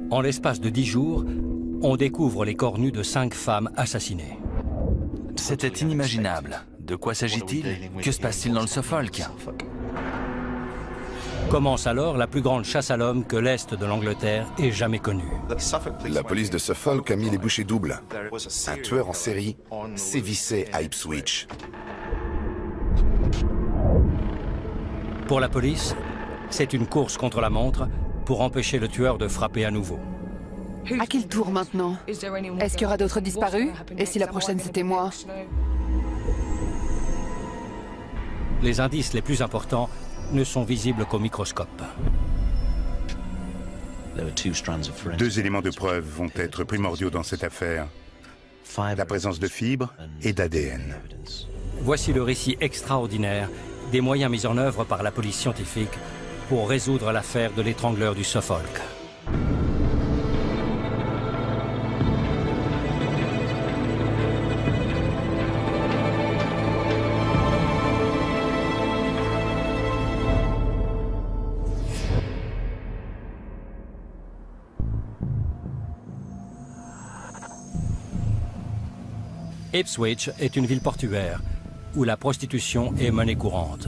En l'espace de 10 jours, on découvre les corps nus de 5 femmes assassinées. C'était inimaginable. De quoi s'agit-il? Que se passe-t-il dans le Suffolk? Commence alors la plus grande chasse à l'homme que l'Est de l'Angleterre ait jamais connue. La police de Suffolk a mis les bouchées doubles. Un tueur en série sévissait à Ipswich. Pour la police, c'est une course contre la montre pour empêcher le tueur de frapper à nouveau. À qui le tour maintenant? Est-ce qu'il y aura d'autres disparus? Et si la prochaine c'était moi? Les indices les plus importants ne sont visibles qu'au microscope. 2 éléments de preuve vont être primordiaux dans cette affaire. La présence de fibres et d'ADN. Voici le récit extraordinaire des moyens mis en œuvre par la police scientifique pour résoudre l'affaire de l'étrangleur du Suffolk. Ipswich est une ville portuaire où la prostitution est monnaie courante.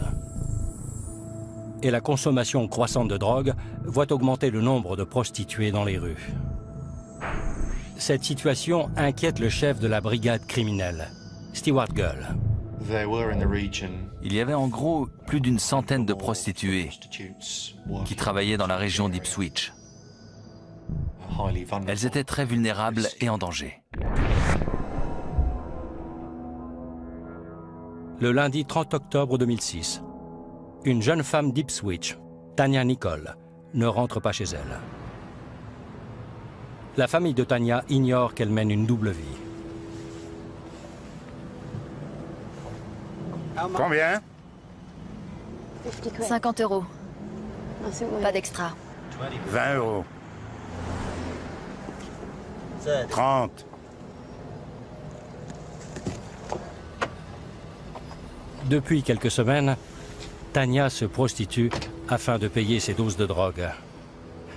Et la consommation croissante de drogue voit augmenter le nombre de prostituées dans les rues. Cette situation inquiète le chef de la brigade criminelle, Stewart Gull. Il y avait en gros plus d'une centaine de prostituées qui travaillaient dans la région d'Ipswich. Elles étaient très vulnérables et en danger. Le lundi 30 octobre 2006, une jeune femme d'Ipswich, Tanya Nicole, ne rentre pas chez elle. La famille de Tanya ignore qu'elle mène une double vie. Combien? 50 €. Pas d'extra. 20 €. 30. Depuis quelques semaines, Tanya se prostitue afin de payer ses doses de drogue.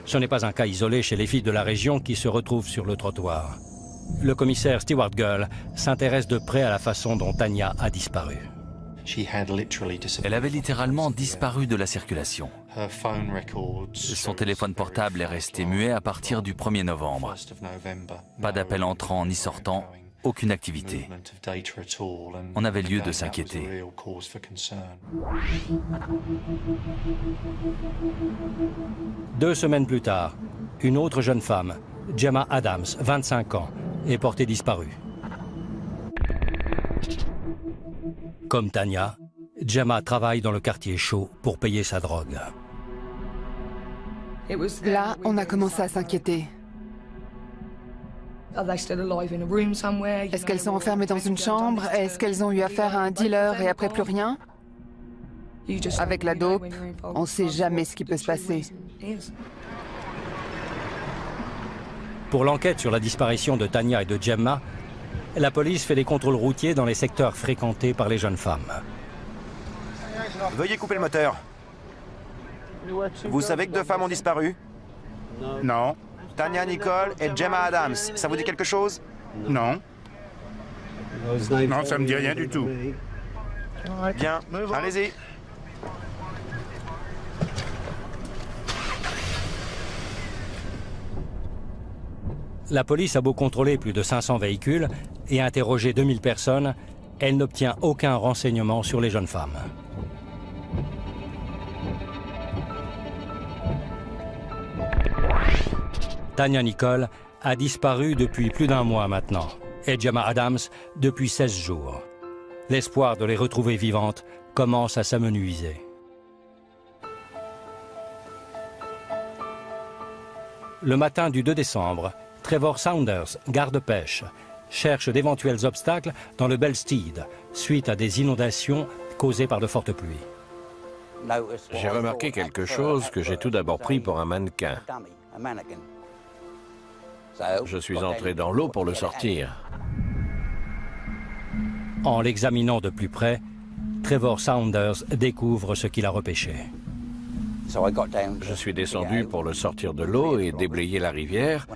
Ce n'est pas un cas isolé chez les filles de la région qui se retrouvent sur le trottoir. Le commissaire Stewart Gull s'intéresse de près à la façon dont Tanya a disparu. Elle avait littéralement disparu de la circulation. Son téléphone portable est resté muet à partir du 1er novembre. Pas d'appel entrant ni sortant, aucune activité. On avait lieu de s'inquiéter. Deux semaines plus tard, une autre jeune femme, Gemma Adams, 25 ans, est portée disparue. Comme Tanya, Gemma travaille dans le quartier chaud pour payer sa drogue. Là, on a commencé à s'inquiéter. Est-ce qu'elles sont enfermées dans une chambre? Est-ce qu'elles ont eu affaire à un dealer et après plus rien? Avec la dope, on ne sait jamais ce qui peut se passer. Pour l'enquête sur la disparition de Tanya et de Gemma, la police fait des contrôles routiers dans les secteurs fréquentés par les jeunes femmes. Veuillez couper le moteur. Vous savez que 2 femmes ont disparu? Non. Tanya Nicole et Gemma Adams. Ça vous dit quelque chose? Non. Non, ça me dit rien du tout. Bien, allez-y. La police a beau contrôler plus de 500 véhicules et interroger 2000 personnes, elle n'obtient aucun renseignement sur les jeunes femmes. Tanya Nicole a disparu depuis plus d'1 mois maintenant, et Gemma Adams depuis 16 jours. L'espoir de les retrouver vivantes commence à s'amenuiser. Le matin du 2 décembre, Trevor Saunders, garde-pêche, cherche d'éventuels obstacles dans le Belstead, suite à des inondations causées par de fortes pluies. J'ai remarqué quelque chose que j'ai tout d'abord pris pour un mannequin. Je suis entré dans l'eau pour le sortir. En l'examinant de plus près, Trevor Saunders découvre ce qu'il a repêché. Je suis descendu pour le sortir de l'eau et déblayer la rivière,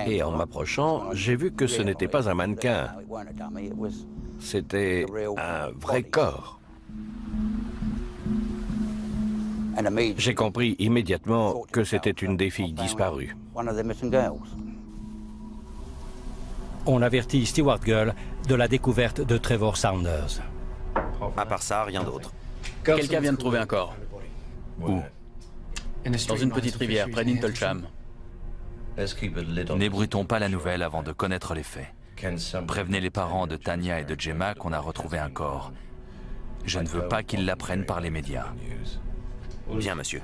et en m'approchant, j'ai vu que ce n'était pas un mannequin. C'était un vrai corps. J'ai compris immédiatement que c'était une des filles disparues. On avertit Stewart Gull de la découverte de Trevor Saunders. À part ça, rien d'autre. Quelqu'un vient de trouver un corps. Où? Dans une petite rivière, près d'Intlesham. N'ébruitons pas la nouvelle avant de connaître les faits. Prévenez les parents de Tanya et de Gemma qu'on a retrouvé un corps. Je ne veux pas qu'ils l'apprennent par les médias. Bien, monsieur.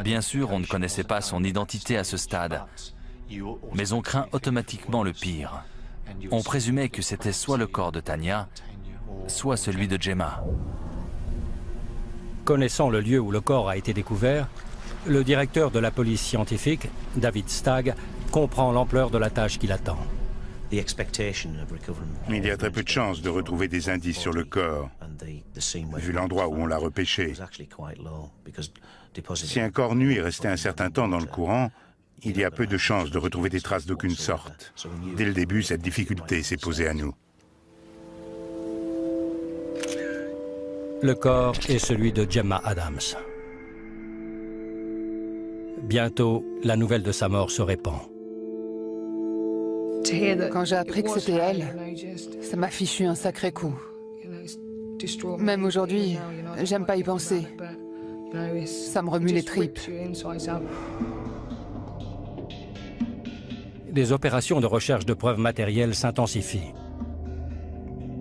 Bien sûr, on ne connaissait pas son identité à ce stade, mais on craint automatiquement le pire. On présumait que c'était soit le corps de Tanya, soit celui de Gemma. Connaissant le lieu où le corps a été découvert, le directeur de la police scientifique, David Stagg, comprend l'ampleur de la tâche qui l'attend. Il y a très peu de chances de retrouver des indices sur le corps, vu l'endroit où on l'a repêché. Si un corps nu est resté un certain temps dans le courant, il y a peu de chances de retrouver des traces d'aucune sorte. Dès le début, cette difficulté s'est posée à nous. Le corps est celui de Gemma Adams. Bientôt, la nouvelle de sa mort se répand. Quand j'ai appris que c'était elle, ça m'a fichu un sacré coup. Même aujourd'hui, j'aime pas y penser. Ça me remue les tripes. Des opérations de recherche de preuves matérielles s'intensifient.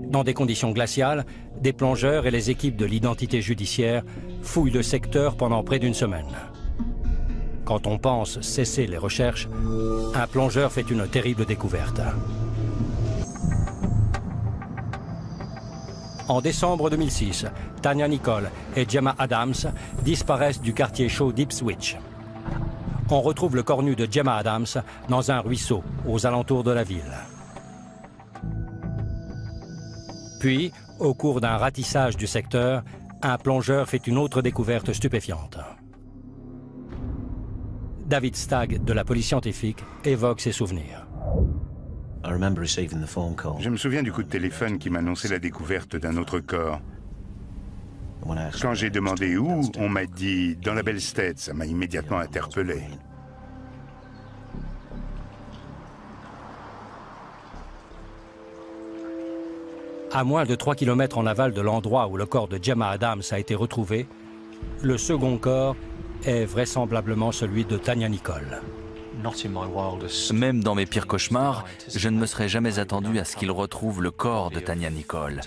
Dans des conditions glaciales, des plongeurs et les équipes de l'identité judiciaire fouillent le secteur pendant près d'une semaine. Quand on pense cesser les recherches, un plongeur fait une terrible découverte. En décembre 2006, Tanya Nicole et Gemma Adams disparaissent du quartier chaud d'Ipswich. On retrouve le corps nu de Gemma Adams dans un ruisseau aux alentours de la ville. Puis, au cours d'un ratissage du secteur, un plongeur fait une autre découverte stupéfiante. David Stagg de la police scientifique évoque ses souvenirs. Je me souviens du coup de téléphone qui m'annonçait la découverte d'un autre corps. Quand j'ai demandé où, on m'a dit dans la Belstead. Ça m'a immédiatement interpellé. À moins de 3 km en aval de l'endroit où le corps de Gemma Adams a été retrouvé, le second corps est vraisemblablement celui de Tanya Nicole. Même dans mes pires cauchemars, je ne me serais jamais attendu à ce qu'ils retrouvent le corps de Tanya Nicole.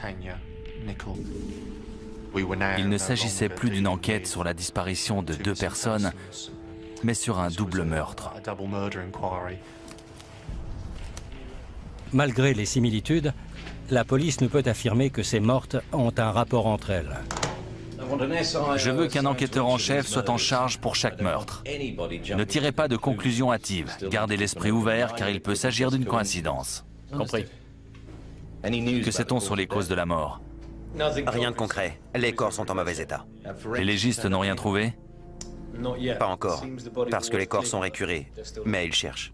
Il ne s'agissait plus d'une enquête sur la disparition de 2 personnes, mais sur un double meurtre. Malgré les similitudes, la police ne peut affirmer que ces meurtres ont un rapport entre elles. Je veux qu'un enquêteur en chef soit en charge pour chaque meurtre. Ne tirez pas de conclusions hâtives. Gardez l'esprit ouvert car il peut s'agir d'une coïncidence. Compris. Que sait-on sur les causes de la mort? Rien de concret. Les corps sont en mauvais état. Les légistes n'ont rien trouvé? Pas encore, parce que les corps sont récurés, mais ils cherchent.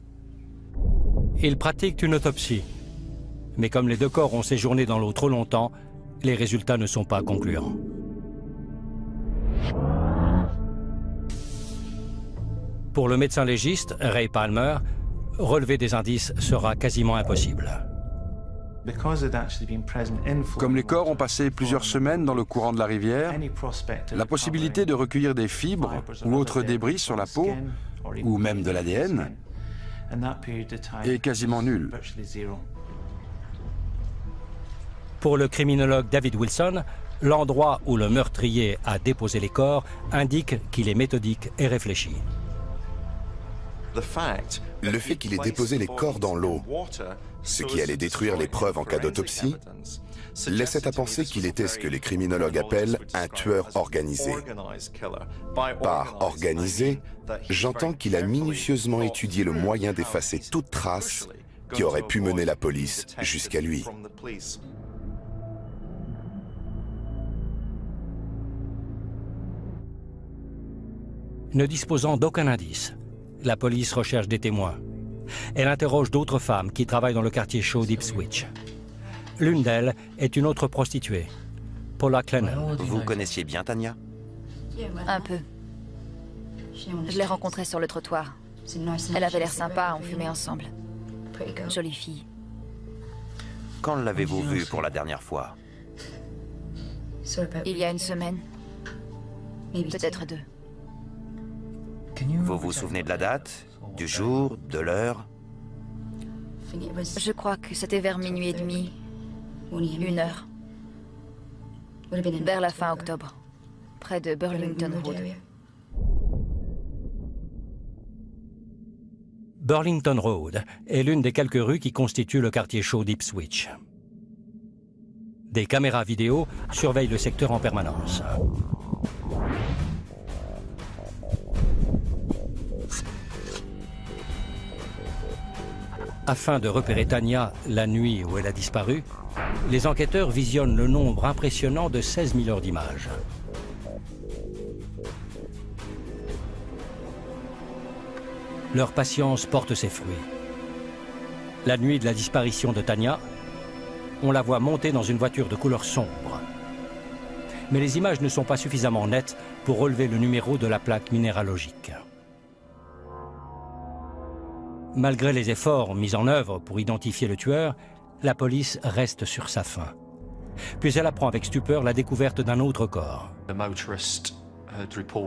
Ils pratiquent une autopsie. Mais comme les 2 corps ont séjourné dans l'eau trop longtemps, les résultats ne sont pas concluants. Pour le médecin légiste, Ray Palmer, relever des indices sera quasiment impossible. Comme les corps ont passé plusieurs semaines dans le courant de la rivière, la possibilité de recueillir des fibres ou autres débris sur la peau, ou même de l'ADN, est quasiment nulle. Pour le criminologue David Wilson, l'endroit où le meurtrier a déposé les corps indique qu'il est méthodique et réfléchi. Le fait qu'il ait déposé les corps dans l'eau, ce qui allait détruire les preuves en cas d'autopsie, laissait à penser qu'il était ce que les criminologues appellent un tueur organisé. Par organisé, j'entends qu'il a minutieusement étudié le moyen d'effacer toute trace qui aurait pu mener la police jusqu'à lui. Ne disposant d'aucun indice, la police recherche des témoins. Elle interroge d'autres femmes qui travaillent dans le quartier chaud d'Ipswich. L'une d'elles est une autre prostituée, Paula Clennon. Vous connaissiez bien Tanya? Un peu. Je l'ai rencontrée sur le trottoir. Elle avait l'air sympa, on fumait ensemble. Jolie fille. Quand l'avez-vous vue pour la dernière fois? Il y a une semaine. Peut-être 2. Vous vous souvenez de la date? Du jour? De l'heure? Je crois que c'était vers minuit et demi. 1 heure. Vers la fin octobre. Près de Burlington Road. Burlington Road est l'une des quelques rues qui constituent le quartier chaud d'Ipswich. Des caméras vidéo surveillent le secteur en permanence. Afin de repérer Tanya la nuit où elle a disparu, les enquêteurs visionnent le nombre impressionnant de 16 000 heures d'images. Leur patience porte ses fruits. La nuit de la disparition de Tanya, on la voit monter dans une voiture de couleur sombre. Mais les images ne sont pas suffisamment nettes pour relever le numéro de la plaque minéralogique. Malgré les efforts mis en œuvre pour identifier le tueur, la police reste sur sa faim. Puis elle apprend avec stupeur la découverte d'un autre corps.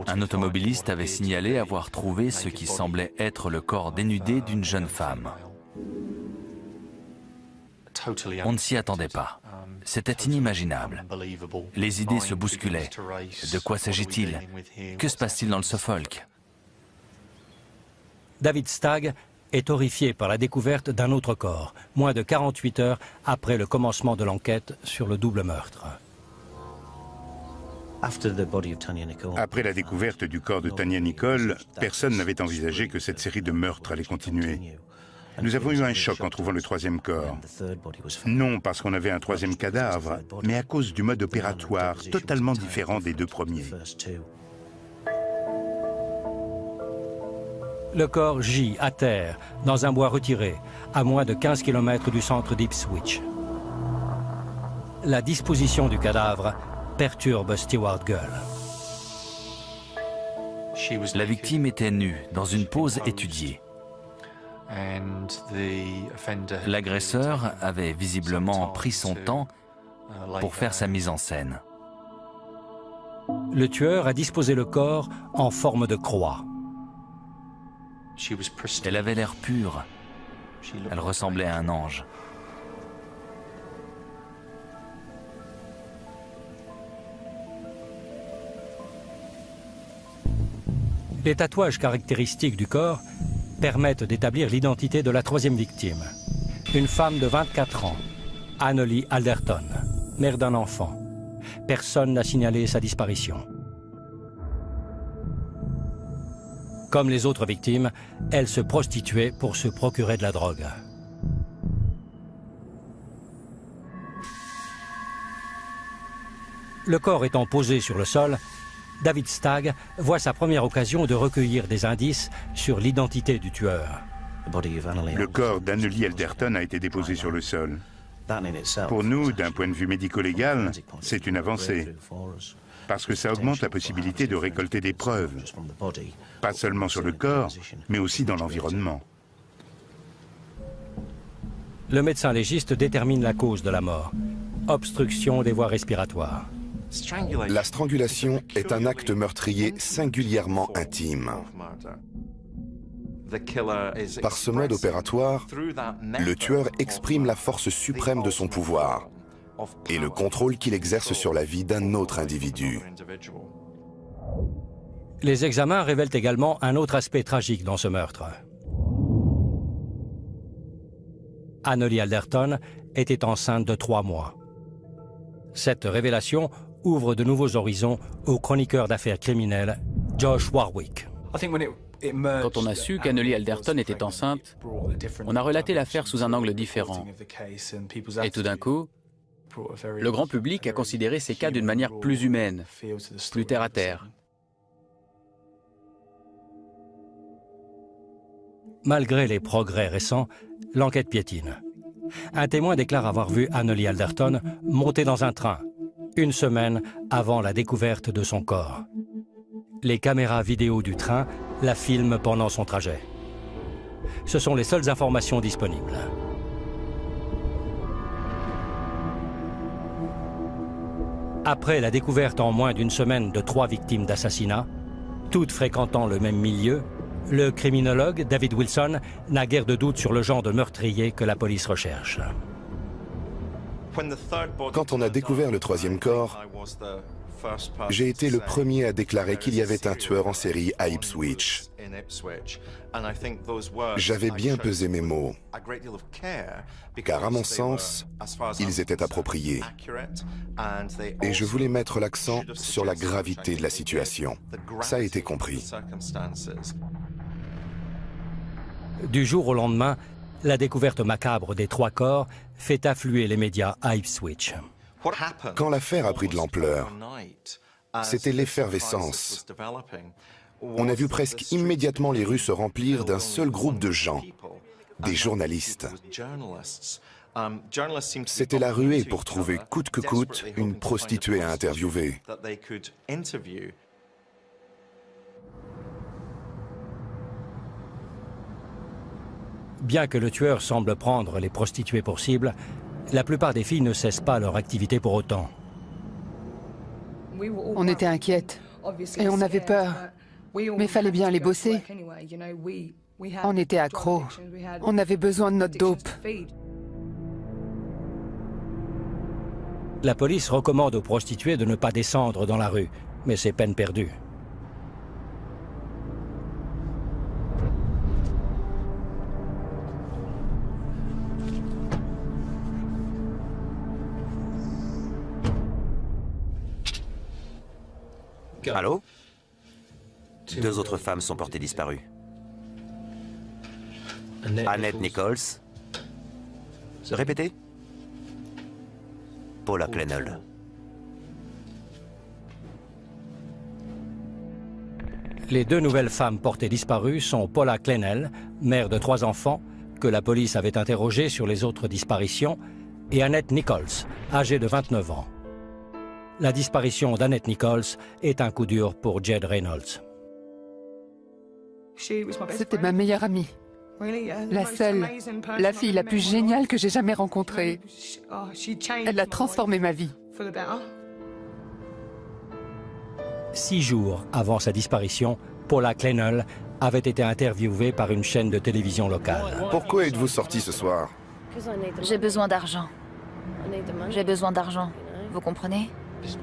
Un automobiliste avait signalé avoir trouvé ce qui semblait être le corps dénudé d'une jeune femme. On ne s'y attendait pas. C'était inimaginable. Les idées se bousculaient. De quoi s'agit-il? Que se passe-t-il dans le Suffolk? David Stagg est horrifié par la découverte d'un autre corps, moins de 48 heures après le commencement de l'enquête sur le double meurtre. Après la découverte du corps de Tanya Nicole, personne n'avait envisagé que cette série de meurtres allait continuer. Nous avons eu un choc en trouvant le 3e corps. Non parce qu'on avait un 3e cadavre, mais à cause du mode opératoire totalement différent des 2 premiers. Le corps gît à terre, dans un bois retiré, à moins de 15 km du centre d'Ipswich. La disposition du cadavre perturbe Stewart Gull. La victime était nue, dans une pose étudiée. L'agresseur avait visiblement pris son temps pour faire sa mise en scène. Le tueur a disposé le corps en forme de croix. Elle avait l'air pure. Elle ressemblait à un ange. Les tatouages caractéristiques du corps permettent d'établir l'identité de la 3e victime. Une femme de 24 ans, Annalee Alderton, mère d'un enfant. Personne n'a signalé sa disparition. Comme les autres victimes, elle se prostituait pour se procurer de la drogue. Le corps étant posé sur le sol, David Stagg voit sa première occasion de recueillir des indices sur l'identité du tueur. Le corps d'Annalee Alderton a été déposé sur le sol. Pour nous, d'un point de vue médico-légal, c'est une avancée. Parce que ça augmente la possibilité de récolter des preuves, pas seulement sur le corps, mais aussi dans l'environnement. Le médecin légiste détermine la cause de la mort, obstruction des voies respiratoires. La strangulation est un acte meurtrier singulièrement intime. Par ce mode opératoire, le tueur exprime la force suprême de son pouvoir et le contrôle qu'il exerce sur la vie d'un autre individu. Les examens révèlent également un autre aspect tragique dans ce meurtre. Annalee Alderton était enceinte de 3 mois. Cette révélation ouvre de nouveaux horizons au chroniqueur d'affaires criminelles Josh Warwick. Quand on a su qu'Annalee Alderton était enceinte, on a relaté l'affaire sous un angle différent. Et tout d'un coup, le grand public a considéré ces cas d'une manière plus humaine, plus terre à terre. Malgré les progrès récents, l'enquête piétine. Un témoin déclare avoir vu Annalee Alderton monter dans un train, une semaine avant la découverte de son corps. Les caméras vidéo du train la filment pendant son trajet. Ce sont les seules informations disponibles. Après la découverte en moins d'une semaine de 3 victimes d'assassinat, toutes fréquentant le même milieu, le criminologue David Wilson n'a guère de doute sur le genre de meurtrier que la police recherche. Quand on a découvert le 3e corps, j'ai été le premier à déclarer qu'il y avait un tueur en série à Ipswich. J'avais bien pesé mes mots, car à mon sens, ils étaient appropriés. Et je voulais mettre l'accent sur la gravité de la situation. Ça a été compris. Du jour au lendemain, la découverte macabre des 3 corps fait affluer les médias à Ipswich. Quand l'affaire a pris de l'ampleur, c'était l'effervescence. On a vu presque immédiatement les rues se remplir d'un seul groupe de gens, des journalistes. C'était la ruée pour trouver coûte que coûte une prostituée à interviewer. Bien que le tueur semble prendre les prostituées pour cible, la plupart des filles ne cessent pas leur activité pour autant. On était inquiètes et on avait peur, mais fallait bien les bosser. On était accros, on avait besoin de notre dope. La police recommande aux prostituées de ne pas descendre dans la rue, mais c'est peine perdue. Allô? 2 autres femmes sont portées disparues. Annette Nichols. Répétez. Paula Clennell. Les 2 nouvelles femmes portées disparues sont Paula Clennell, mère de 3 enfants, que la police avait interrogée sur les autres disparitions, et Annette Nichols, âgée de 29 ans. La disparition d'Annette Nichols est un coup dur pour Jed Reynolds. C'était ma meilleure amie. La seule, la fille la plus géniale que j'ai jamais rencontrée. Elle a transformé ma vie. 6 jours avant sa disparition, Paula Clennell avait été interviewée par une chaîne de télévision locale. Pourquoi êtes-vous sorti ce soir? J'ai besoin d'argent. J'ai besoin d'argent. Vous comprenez?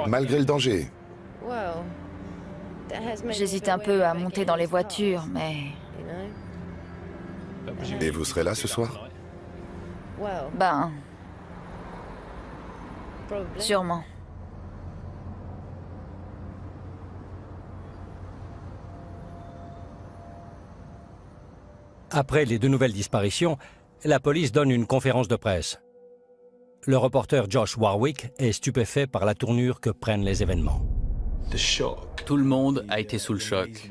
Malgré le danger. J'hésite un peu à monter dans les voitures, mais... Et vous serez là ce soir? Ben... sûrement. Après les 2 nouvelles disparitions, la police donne une conférence de presse. Le reporter Josh Warwick est stupéfait par la tournure que prennent les événements. Tout le monde a été sous le choc.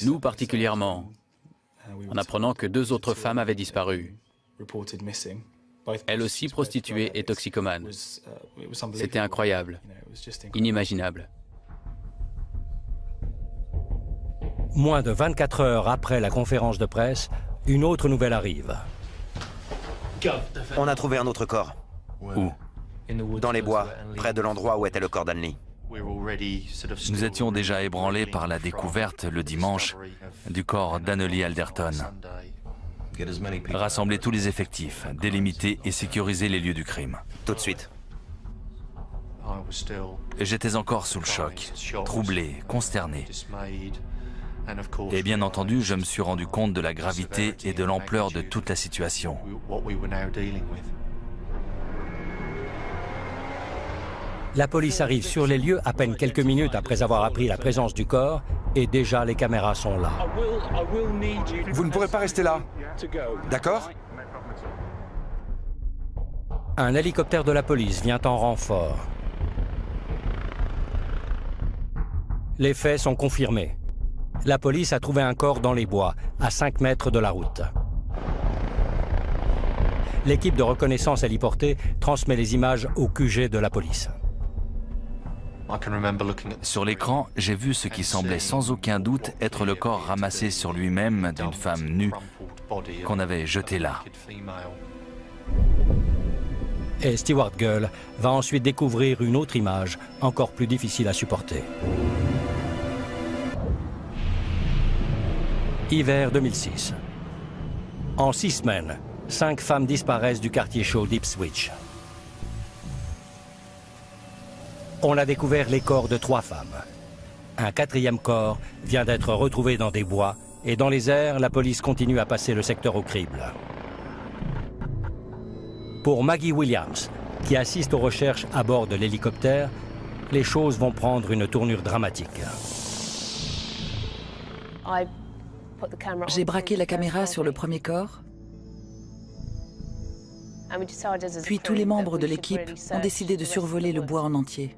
Nous particulièrement, en apprenant que 2 autres femmes avaient disparu. Elle aussi prostituée et toxicomane. C'était incroyable, inimaginable. Moins de 24 heures après la conférence de presse, une autre nouvelle arrive. On a trouvé un autre corps. Où? Dans les bois, près de l'endroit où était le corps d'Annalee. Nous étions déjà ébranlés par la découverte, le dimanche, du corps d'Annalee Alderton. Rassembler tous les effectifs, délimiter et sécuriser les lieux du crime. Tout de suite. J'étais encore sous le choc, troublé, consterné. Et bien entendu, je me suis rendu compte de la gravité et de l'ampleur de toute la situation. La police arrive sur les lieux à peine quelques minutes après avoir appris la présence du corps et déjà les caméras sont là. Vous ne pourrez pas rester là. D'accord? Un hélicoptère de la police vient en renfort. Les faits sont confirmés. La police a trouvé un corps dans les bois, à 5 mètres de la route. L'équipe de reconnaissance héliportée transmet les images au QG de la police. Sur l'écran, j'ai vu ce qui semblait sans aucun doute être le corps ramassé sur lui-même d'une femme nue qu'on avait jeté là. Et Stewart Gull va ensuite découvrir une autre image, encore plus difficile à supporter. Hiver 2006. En 6 semaines, 5 femmes disparaissent du quartier chaud d'Ipswich. On a découvert les corps de 3 femmes. Un 4e corps vient d'être retrouvé dans des bois et dans les airs, la police continue à passer le secteur au crible. Pour Maggie Williams, qui assiste aux recherches à bord de l'hélicoptère, les choses vont prendre une tournure dramatique. J'ai braqué la caméra sur le premier corps. Puis tous les membres de l'équipe ont décidé de survoler le bois en entier.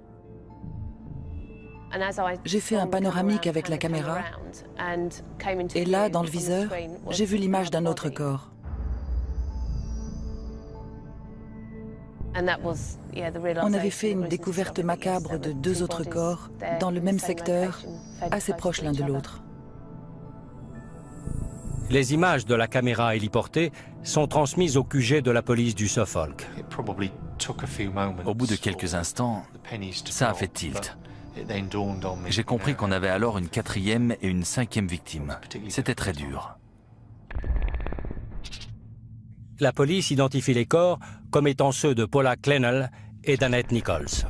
J'ai fait un panoramique avec la caméra et là, dans le viseur, j'ai vu l'image d'un autre corps. On avait fait une découverte macabre de 2 autres corps dans le même secteur, assez proches l'un de l'autre. Les images de la caméra héliportée sont transmises au QG de la police du Suffolk. Au bout de quelques instants, ça a fait tilt. J'ai compris qu'on avait alors une 4e et une 5e victime. C'était très dur. La police identifie les corps comme étant ceux de Paula Clennell et d'Annette Nichols.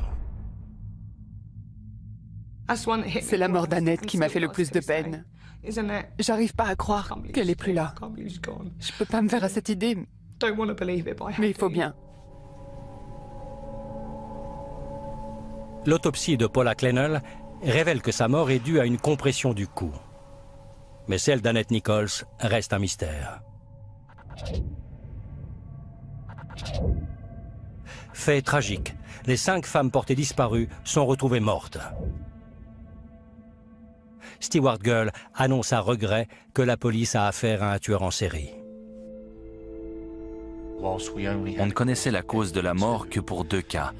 C'est la mort d'Annette qui m'a fait le plus de peine. J'arrive pas à croire qu'elle est plus là. Je peux pas me faire à cette idée, mais il faut bien. L'autopsie de Paula Clennell révèle que sa mort est due à une compression du cou. Mais celle d'Annette Nichols reste un mystère. Fait tragique, les 5 femmes portées disparues sont retrouvées mortes. Stewart Gull annonce à regret que la police a affaire à un tueur en série. On ne connaissait la cause de la mort que pour 2 cas,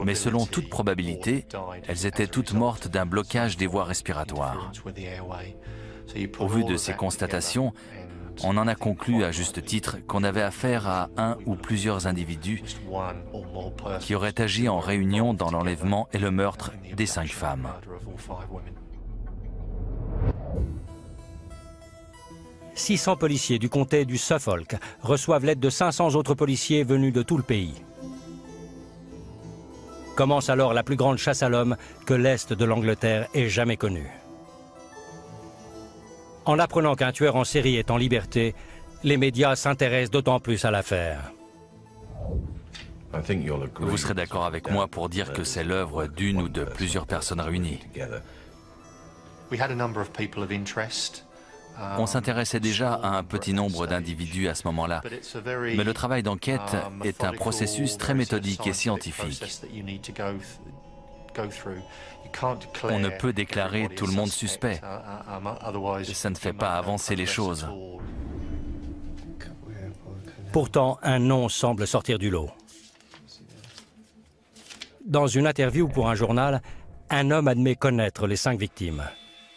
mais selon toute probabilité, elles étaient toutes mortes d'un blocage des voies respiratoires. Au vu de ces constatations, on en a conclu à juste titre qu'on avait affaire à un ou plusieurs individus qui auraient agi en réunion dans l'enlèvement et le meurtre des 5 femmes. « 600 policiers du comté du Suffolk reçoivent l'aide de 500 autres policiers venus de tout le pays. Commence alors la plus grande chasse à l'homme que l'Est de l'Angleterre ait jamais connue. En apprenant qu'un tueur en série est en liberté, les médias s'intéressent d'autant plus à l'affaire. Vous serez d'accord avec moi pour dire que c'est l'œuvre d'une ou de plusieurs personnes réunies. On s'intéressait déjà à un petit nombre d'individus à ce moment-là, mais le travail d'enquête est un processus très méthodique et scientifique. On ne peut déclarer tout le monde suspect. Ça ne fait pas avancer les choses. Pourtant, un nom semble sortir du lot. Dans une interview pour un journal, un homme admet connaître les 5 victimes.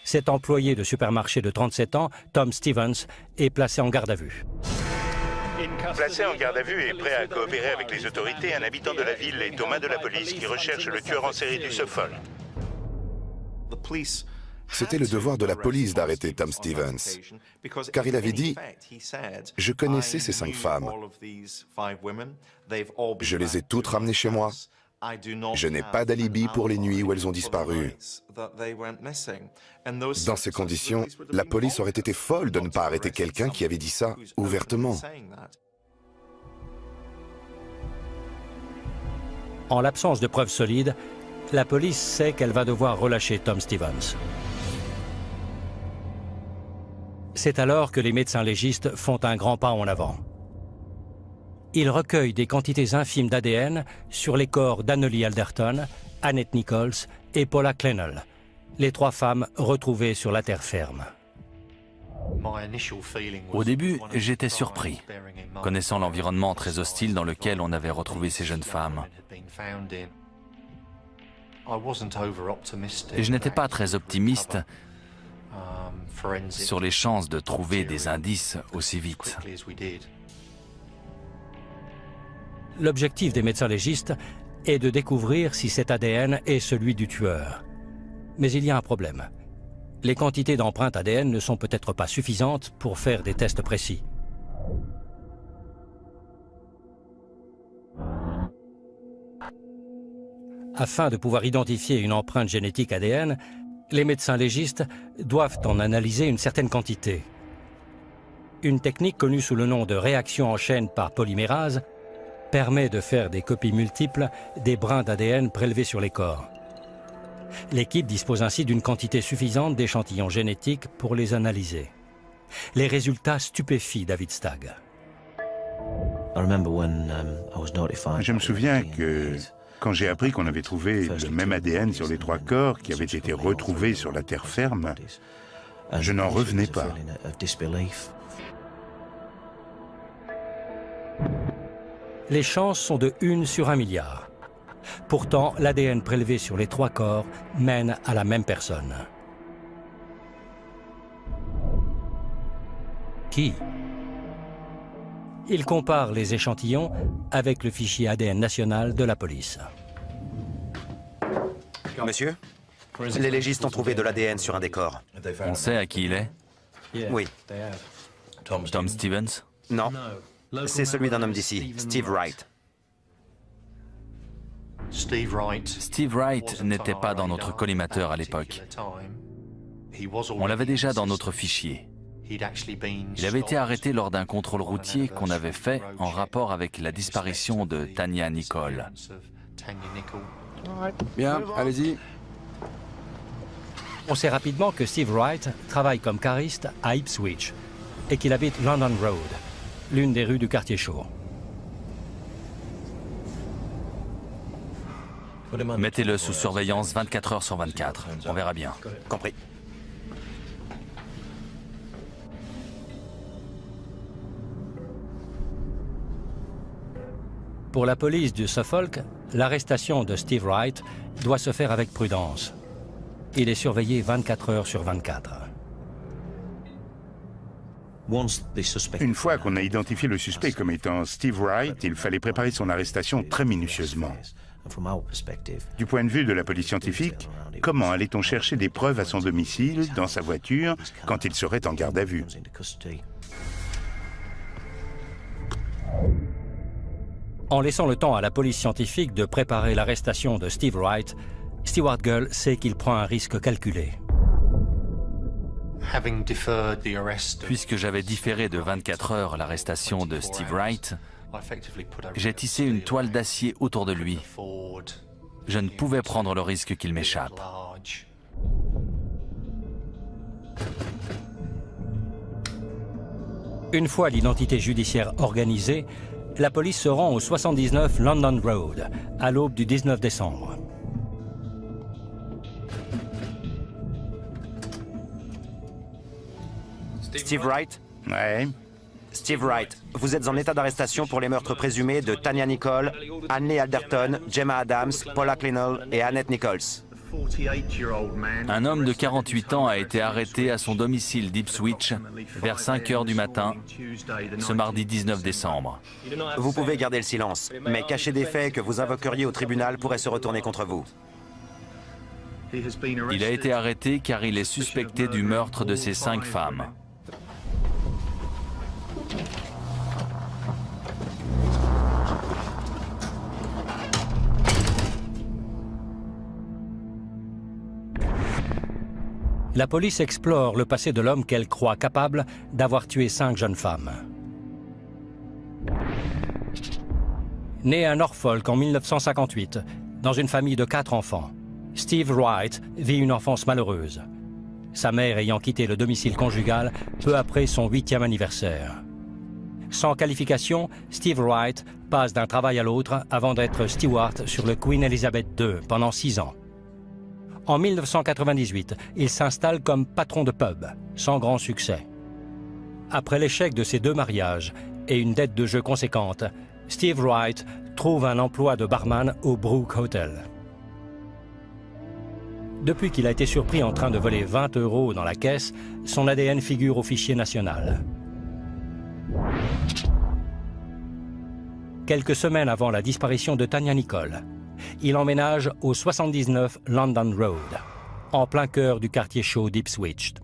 Cet employé de supermarché de 37 ans, Tom Stevens, est placé en garde à vue. Placé en garde à vue et prêt à coopérer avec les autorités, un habitant de la ville est aux mains de la police qui recherche le tueur en série du Suffolk. C'était le devoir de la police d'arrêter Tom Stevens, car il avait dit « Je connaissais ces 5 femmes. Je les ai toutes ramenées chez moi. Je n'ai pas d'alibi pour les nuits où elles ont disparu. » Dans ces conditions, la police aurait été folle de ne pas arrêter quelqu'un qui avait dit ça ouvertement. En l'absence de preuves solides, la police sait qu'elle va devoir relâcher Tom Stevens. C'est alors que les médecins légistes font un grand pas en avant. Ils recueillent des quantités infimes d'ADN sur les corps d'Anneli Alderton, Annette Nichols et Paula Clennell, les 3 femmes retrouvées sur la terre ferme. Au début, j'étais surpris, connaissant l'environnement très hostile dans lequel on avait retrouvé ces jeunes femmes. Et je n'étais pas très optimiste sur les chances de trouver des indices aussi vite. L'objectif des médecins légistes est de découvrir si cet ADN est celui du tueur. Mais il y a un problème. Les quantités d'empreintes ADN ne sont peut-être pas suffisantes pour faire des tests précis. Afin de pouvoir identifier une empreinte génétique ADN, les médecins légistes doivent en analyser une certaine quantité. Une technique connue sous le nom de réaction en chaîne par polymérase permet de faire des copies multiples des brins d'ADN prélevés sur les corps. L'équipe dispose ainsi d'une quantité suffisante d'échantillons génétiques pour les analyser. Les résultats stupéfient David Stagg. Je me souviens que quand j'ai appris qu'on avait trouvé le même ADN sur les 3 corps qui avaient été retrouvés sur la terre ferme, je n'en revenais pas. Les chances sont de 1 sur 1 milliard. Pourtant, l'ADN prélevé sur les 3 corps mène à la même personne. Qui? Il compare les échantillons avec le fichier ADN national de la police. Monsieur, les légistes ont trouvé de l'ADN sur un des corps. On sait à qui il est? Oui. Tom Stevens? Non. C'est celui d'un homme d'ici, Steve Wright. Steve Wright n'était pas dans notre collimateur à l'époque. On l'avait déjà dans notre fichier. Il avait été arrêté lors d'un contrôle routier qu'on avait fait en rapport avec la disparition de Tanya Nicole. Bien, allez-y. On sait rapidement que Steve Wright travaille comme cariste à Ipswich et qu'il habite London Road, l'une des rues du quartier chaud. Mettez-le sous surveillance 24 heures sur 24. On verra bien. Compris. Pour la police du Suffolk, l'arrestation de Steve Wright doit se faire avec prudence. Il est surveillé 24 heures sur 24. Une fois qu'on a identifié le suspect comme étant Steve Wright, il fallait préparer son arrestation très minutieusement. Du point de vue de la police scientifique, comment allait-on chercher des preuves à son domicile, dans sa voiture, quand il serait en garde à vue? En laissant le temps à la police scientifique de préparer l'arrestation de Steve Wright, Stewart Gull sait qu'il prend un risque calculé. Puisque j'avais différé de 24 heures l'arrestation de Steve Wright, j'ai tissé une toile d'acier autour de lui. Je ne pouvais prendre le risque qu'il m'échappe. Une fois l'identité judiciaire organisée, la police se rend au 79 London Road, à l'aube du 19 décembre. Steve Wright? Ouais. Steve Wright, vous êtes en état d'arrestation pour les meurtres présumés de Tanya Nicole, Anne Alderton, Gemma Adams, Paula Clinell et Annette Nichols. Un homme de 48 ans a été arrêté à son domicile d'Ipswich vers 5 heures du matin, ce mardi 19 décembre. Vous pouvez garder le silence, mais cacher des faits que vous invoqueriez au tribunal pourraient se retourner contre vous. Il a été arrêté car il est suspecté du meurtre de ces 5 femmes. La police explore le passé de l'homme qu'elle croit capable d'avoir tué 5 jeunes femmes. Né à Norfolk en 1958, dans une famille de 4 enfants, Steve Wright vit une enfance malheureuse, sa mère ayant quitté le domicile conjugal peu après son 8e anniversaire. Sans qualification, Steve Wright passe d'un travail à l'autre avant d'être steward sur le Queen Elizabeth II pendant 6 ans. En 1998, il s'installe comme patron de pub, sans grand succès. Après l'échec de ses 2 mariages et une dette de jeu conséquente, Steve Wright trouve un emploi de barman au Brook Hotel. Depuis qu'il a été surpris en train de voler 20 € dans la caisse, son ADN figure au fichier national. Quelques semaines avant la disparition de Tanya Nicole, il emménage au 79 London Road, en plein cœur du quartier chaud d'Ipswich.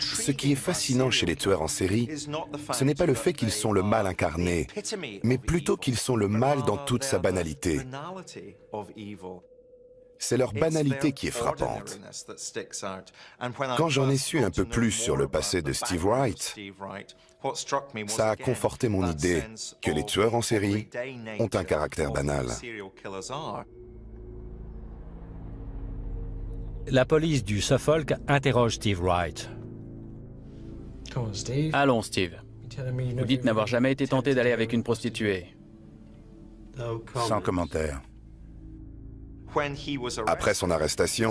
Ce qui est fascinant chez les tueurs en série, ce n'est pas le fait qu'ils sont le mal incarné, mais plutôt qu'ils sont le mal dans toute sa banalité. C'est leur banalité qui est frappante. Quand j'en ai su un peu plus sur le passé de Steve Wright, ça a conforté mon idée que les tueurs en série ont un caractère banal. La police du Suffolk interroge Steve Wright. Allons, Steve. Vous dites n'avoir jamais été tenté d'aller avec une prostituée. Sans commentaire. Après son arrestation,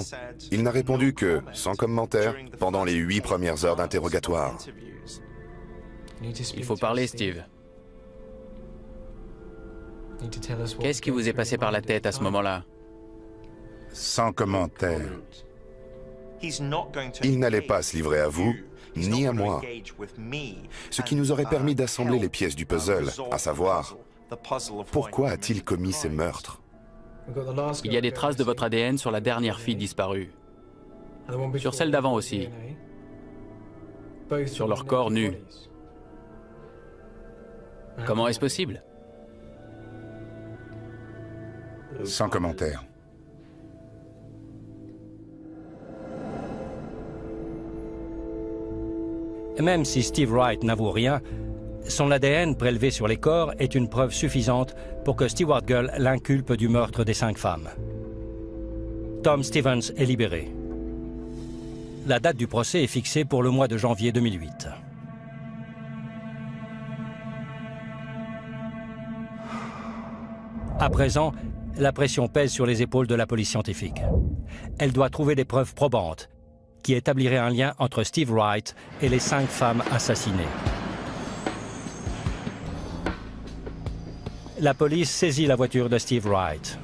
il n'a répondu que, sans commentaire, pendant les 8 premières heures d'interrogatoire. Il faut parler, Steve. Qu'est-ce qui vous est passé par la tête à ce moment-là? Sans commentaire. Il n'allait pas se livrer à vous, ni à moi. Ce qui nous aurait permis d'assembler les pièces du puzzle, à savoir, pourquoi a-t-il commis ces meurtres? Il y a des traces de votre ADN sur la dernière fille disparue. Sur celle d'avant aussi. Sur leur corps nus. Comment est-ce possible? Sans commentaire. Même si Steve Wright n'avoue rien, son ADN prélevé sur les corps est une preuve suffisante pour que Stewart Gull l'inculpe du meurtre des 5 femmes. Tom Stevens est libéré. La date du procès est fixée pour le mois de janvier 2008. À présent, la pression pèse sur les épaules de la police scientifique. Elle doit trouver des preuves probantes qui établiraient un lien entre Steve Wright et les 5 femmes assassinées. La police saisit la voiture de Steve Wright.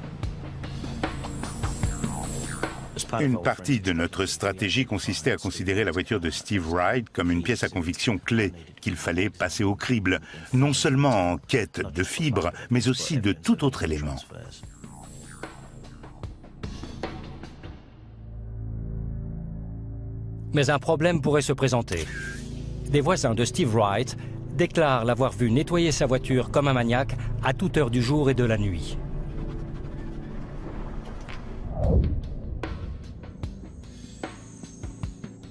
Une partie de notre stratégie consistait à considérer la voiture de Steve Wright comme une pièce à conviction clé qu'il fallait passer au crible, non seulement en quête de fibres, mais aussi de tout autre élément. Mais un problème pourrait se présenter. Des voisins de Steve Wright déclarent l'avoir vu nettoyer sa voiture comme un maniaque à toute heure du jour et de la nuit.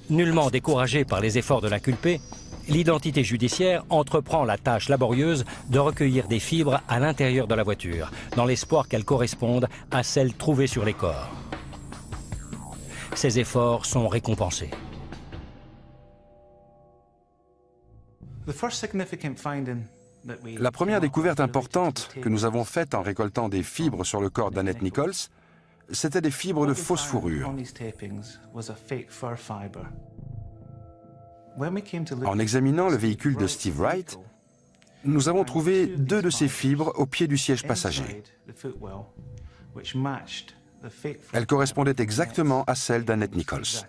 Nullement découragé par les efforts de l'inculpé, l'identité judiciaire entreprend la tâche laborieuse de recueillir des fibres à l'intérieur de la voiture, dans l'espoir qu'elles correspondent à celles trouvées sur les corps. Ces efforts sont récompensés. La première découverte importante que nous avons faite en récoltant des fibres sur le corps d'Annette Nichols, c'était des fibres de fausse fourrure. En examinant le véhicule de Steve Wright, nous avons trouvé 2 de ces fibres au pied du siège passager. Elles correspondaient exactement à celles d'Annette Nichols.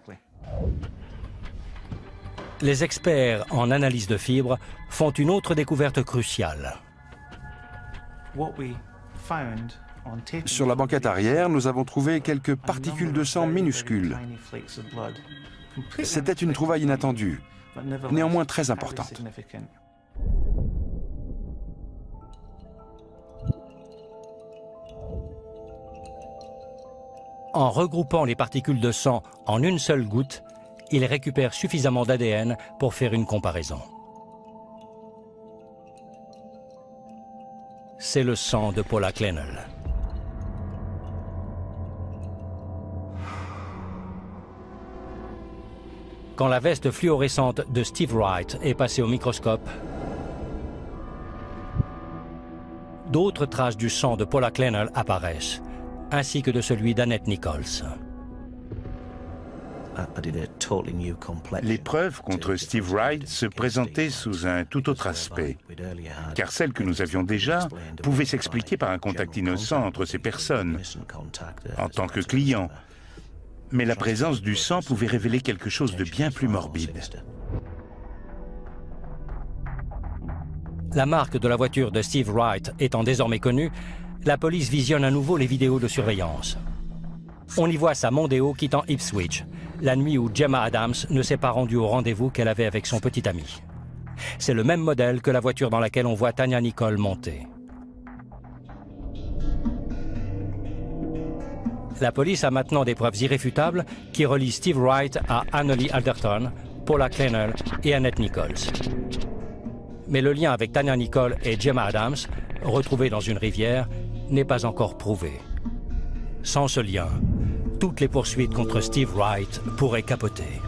Les experts en analyse de fibres font une autre découverte cruciale. Sur la banquette arrière, nous avons trouvé quelques particules de sang minuscules. C'était une trouvaille inattendue, néanmoins très importante. En regroupant les particules de sang en une seule goutte, ils récupèrent suffisamment d'ADN pour faire une comparaison. C'est le sang de Paula Clennell. Quand la veste fluorescente de Steve Wright est passée au microscope, d'autres traces du sang de Paula Clennell apparaissent, ainsi que de celui d'Annette Nichols. Les preuves contre Steve Wright se présentaient sous un tout autre aspect, car celles que nous avions déjà pouvaient s'expliquer par un contact innocent entre ces personnes, en tant que client. Mais la présence du sang pouvait révéler quelque chose de bien plus morbide. La marque de la voiture de Steve Wright étant désormais connue, la police visionne à nouveau les vidéos de surveillance. On y voit sa Mondeo quittant Ipswich, la nuit où Gemma Adams ne s'est pas rendue au rendez-vous qu'elle avait avec son petit ami. C'est le même modèle que la voiture dans laquelle on voit Tanya Nicole monter. La police a maintenant des preuves irréfutables qui relient Steve Wright à Annalee Alderton, Paula Clennell et Annette Nichols. Mais le lien avec Tanya Nicole et Gemma Adams, retrouvés dans une rivière, n'est pas encore prouvé. Sans ce lien, toutes les poursuites contre Steve Wright pourraient capoter.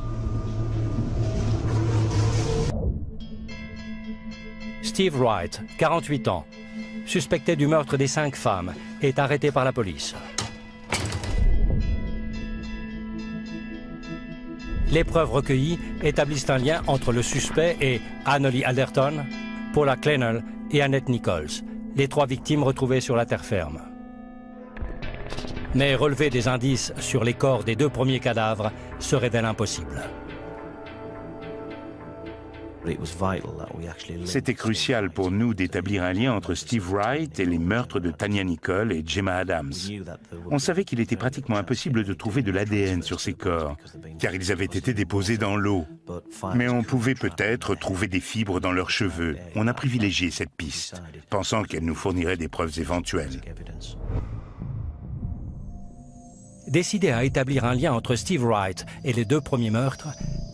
Steve Wright, 48 ans, suspecté du meurtre des 5 femmes, est arrêté par la police. Les preuves recueillies établissent un lien entre le suspect et Annalee Alderton, Paula Clennell et Annette Nichols, les 3 victimes retrouvées sur la terre ferme. Mais relever des indices sur les corps des 2 premiers cadavres se révèle impossible. C'était crucial pour nous d'établir un lien entre Steve Wright et les meurtres de Tanya Nicole et Gemma Adams. On savait qu'il était pratiquement impossible de trouver de l'ADN sur ces corps, car ils avaient été déposés dans l'eau. Mais on pouvait peut-être trouver des fibres dans leurs cheveux. On a privilégié cette piste, pensant qu'elle nous fournirait des preuves éventuelles. Décidés à établir un lien entre Steve Wright et les 2 premiers meurtres,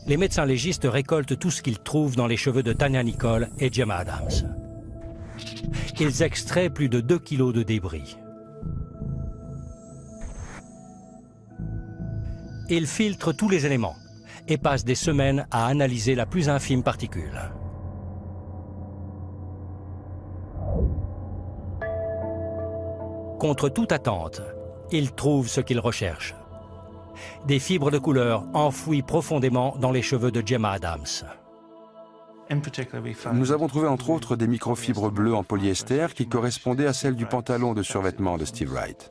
les médecins légistes récoltent tout ce qu'ils trouvent dans les cheveux de Tanya Nicole et Gemma Adams. Ils extraient plus de 2 kilos de débris. Ils filtrent tous les éléments et passent des semaines à analyser la plus infime particule. Contre toute attente, ils trouvent ce qu'ils recherchent. Des fibres de couleur enfouies profondément dans les cheveux de Gemma Adams. Nous avons trouvé entre autres des microfibres bleues en polyester qui correspondaient à celles du pantalon de survêtement de Steve Wright.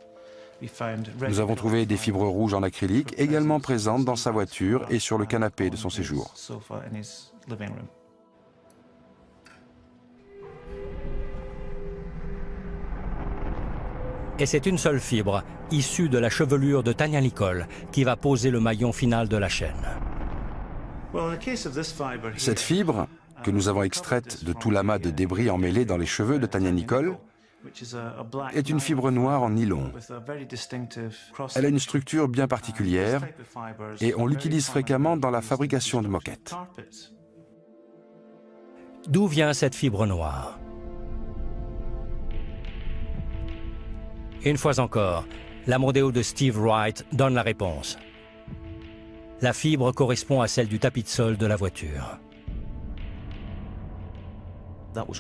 Nous avons trouvé des fibres rouges en acrylique également présentes dans sa voiture et sur le canapé de son séjour. Et c'est une seule fibre, issue de la chevelure de Tanya Nicole, qui va poser le maillon final de la chaîne. Cette fibre, que nous avons extraite de tout l'amas de débris emmêlés dans les cheveux de Tanya Nicole, est une fibre noire en nylon. Elle a une structure bien particulière et on l'utilise fréquemment dans la fabrication de moquettes. D'où vient cette fibre noire? Une fois encore, la Mondeo de Steve Wright donne la réponse. La fibre correspond à celle du tapis de sol de la voiture.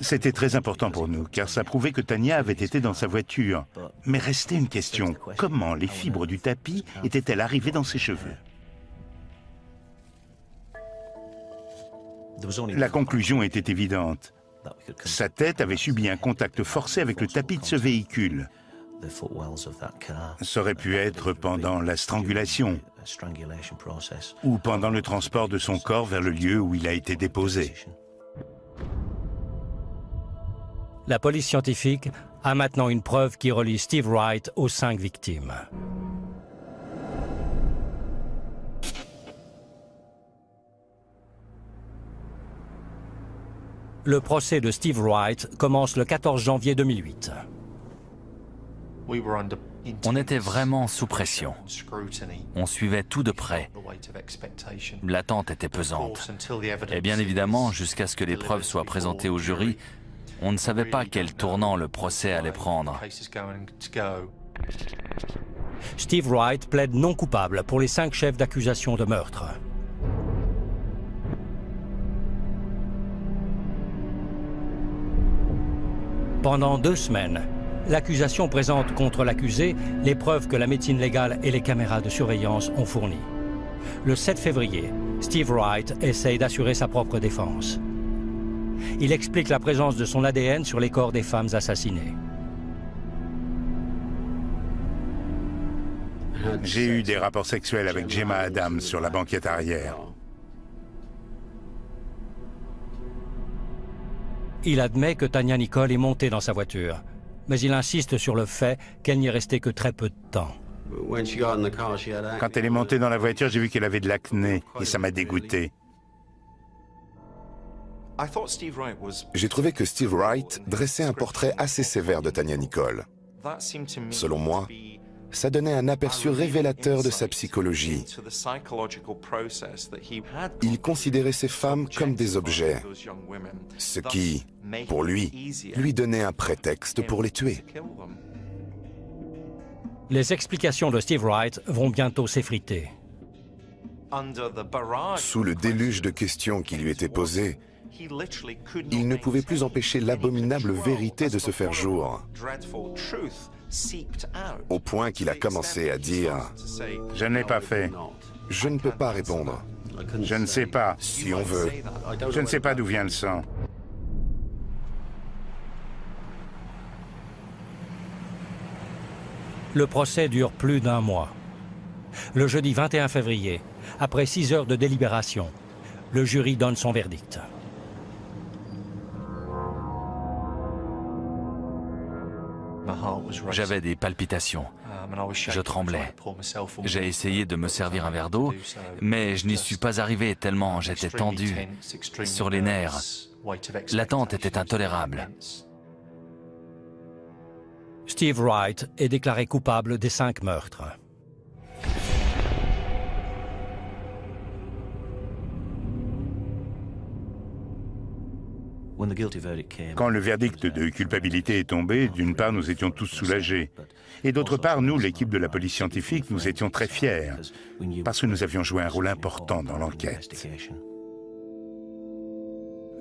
C'était très important pour nous, car ça prouvait que Tanya avait été dans sa voiture. Mais restait une question, comment les fibres du tapis étaient-elles arrivées dans ses cheveux? La conclusion était évidente. Sa tête avait subi un contact forcé avec le tapis de ce véhicule. Ça aurait pu être pendant la strangulation ou pendant le transport de son corps vers le lieu où il a été déposé. La police scientifique a maintenant une preuve qui relie Steve Wright aux 5 victimes. Le procès de Steve Wright commence le 14 janvier 2008. On était vraiment sous pression. On suivait tout de près. L'attente était pesante. Et bien évidemment, jusqu'à ce que les preuves soient présentées au jury, on ne savait pas quel tournant le procès allait prendre. Steve Wright plaide non coupable pour les 5 chefs d'accusation de meurtre. Pendant 2 semaines, l'accusation présente contre l'accusé les preuves que la médecine légale et les caméras de surveillance ont fournies. Le 7 février, Steve Wright essaye d'assurer sa propre défense. Il explique la présence de son ADN sur les corps des femmes assassinées. J'ai eu des rapports sexuels avec Gemma Adams sur la banquette arrière. Il admet que Tanya Nicole est montée dans sa voiture, mais il insiste sur le fait qu'elle n'y est restée que très peu de temps. Quand elle est montée dans la voiture, j'ai vu qu'elle avait de l'acné et ça m'a dégoûté. J'ai trouvé que Steve Wright dressait un portrait assez sévère de Tanya Nicole. Selon moi, ça donnait un aperçu révélateur de sa psychologie. Il considérait ces femmes comme des objets, ce qui, pour lui donnait un prétexte pour les tuer. Les explications de Steve Wright vont bientôt s'effriter. Sous le déluge de questions qui lui étaient posées, il ne pouvait plus empêcher l'abominable vérité de se faire jour, au point qu'il a commencé à dire « Je ne l'ai pas fait. Je ne peux pas répondre. Je ne sais pas. Si on veut. Je ne sais pas d'où vient le sang. » Le procès dure plus d'1 mois. Le jeudi 21 février, après 6 heures de délibération, le jury donne son verdict. J'avais des palpitations. Je tremblais. J'ai essayé de me servir un verre d'eau, mais je n'y suis pas arrivé tellement j'étais tendu, sur les nerfs. L'attente était intolérable. Steve Wright est déclaré coupable des 5 meurtres. Quand le verdict de culpabilité est tombé, d'une part, nous étions tous soulagés. Et d'autre part, nous, l'équipe de la police scientifique, nous étions très fiers, parce que nous avions joué un rôle important dans l'enquête.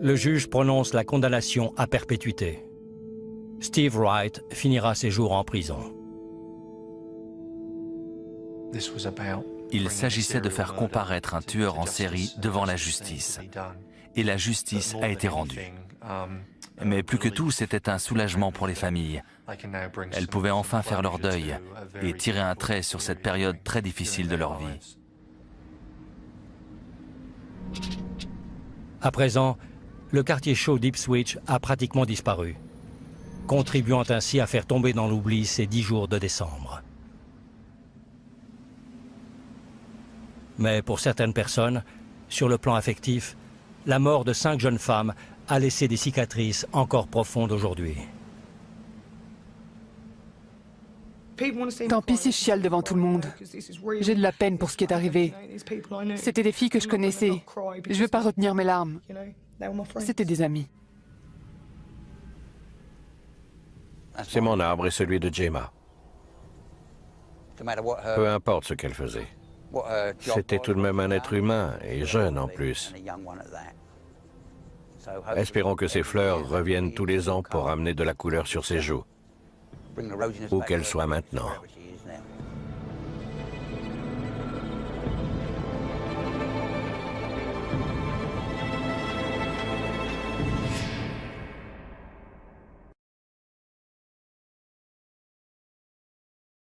Le juge prononce la condamnation à perpétuité. Steve Wright finira ses jours en prison. Il s'agissait de faire comparaître un tueur en série devant la justice. Et la justice a été rendue. Mais plus que tout, c'était un soulagement pour les familles. Elles pouvaient enfin faire leur deuil et tirer un trait sur cette période très difficile de leur vie. À présent, le quartier chaud d'Ipswich a pratiquement disparu, contribuant ainsi à faire tomber dans l'oubli ces 10 jours de décembre. Mais pour certaines personnes, sur le plan affectif, la mort de 5 jeunes femmes a laissé des cicatrices encore profondes aujourd'hui. Tant pis si je chiale devant tout le monde. J'ai de la peine pour ce qui est arrivé. C'était des filles que je connaissais. Je ne veux pas retenir mes larmes. C'était des amis. C'est mon arbre et celui de Gemma. Peu importe ce qu'elle faisait. C'était tout de même un être humain, et jeune en plus. Espérons que ces fleurs reviennent tous les ans pour amener de la couleur sur ses joues, où qu'elles soient maintenant.